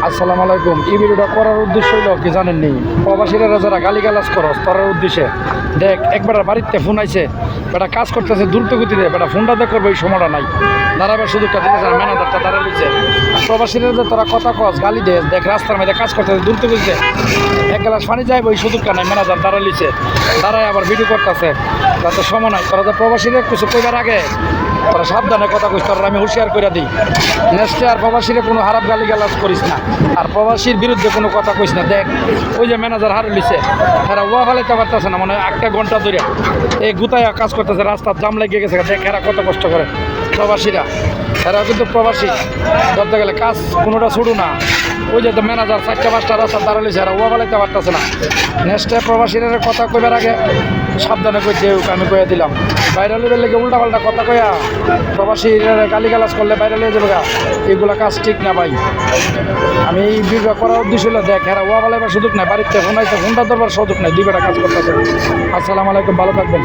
আসসালামু আলাইকুম। এই ভিডিওটা করার উদ্দেশ্য হইল কি জানেননি, প্রবাসীরা যারা গালিগালাজ করস তার উদ্দেশ্যে দেখ একবার বাড়িতে ফোন আইছে, বেটা কাজ করতেছে দ্রুত গতিতে, বেটা ফোনটা দেখবে ওই সময়টা নাই, দাঁড়াবার সুযোগটা দিতেছে না, ম্যানেজারটা দাঁড়া লিখছে। প্রবাসীরা যে তোরা কথা কস গালি দেস, দেখ রাস্তার মধ্যে কাজ করতেছে দ্রুত গতিতে, এক গ্লাস পানি যাইবে ওই সুযোগটা নাই, ম্যানেজার দাঁড়া লিখছে, দাঁড়ায় আবার ভিডিও করতেছে, তাতে সময় নাই। তোরা যে প্রবাসীরা কিছু কইবার আগে তোরা সাবধানে কথা কইস, তোরা আমি হুঁশিয়ার করে দিই, নেক্সটে আর প্রবাসীরা কোনো খারাপ গালিগালাজ করিস না, আর প্রবাসীর বিরুদ্ধে কোনো কথা কইস না। দেখ ওই যে ম্যানেজার হারে লিছে, এরা ওয়া ফেলাইতে পারতেছে না, মানে 1 ঘন্টা ধরে এই গুতায় কাজ করতেছে, রাস্তার জাম লেগে গেছে। দেখ এরা কত কষ্ট করে প্রবাসীরা, এরা কিন্তু প্রবাসী ধরতে গেলে কাজ কোনোটা ছুড়ু না। ওই যে ম্যানেজার 4-5টা রাস্তা দাঁড়ালিছে, এরা ওয়া ফেলাইতে পারতেছে না। নেক্সটে প্রবাসীরা কথা কইবার আগে সাবধানে কই যে আমি কইয়া দিলাম, ভাইরালের লেগে উল্টাপাল্টা কথা কইয়া প্রবাসীরা গালিগালাজ করলে ভাইরাল হয়ে যাবে, এগুলা কাজ ঠিক না ভাই। আমি এই ভিডিও করার উদ্দেশ্য হলো দেখ এরা ওয়া বলাইবার সুযোগ নাই, বাড়িতে ফোন আইতে ফোনটা ধরবার সুযোগ নাই, 2 বেটা কাজ করতেছে। আসসালামু আলাইকুম, ভালো থাকবেন।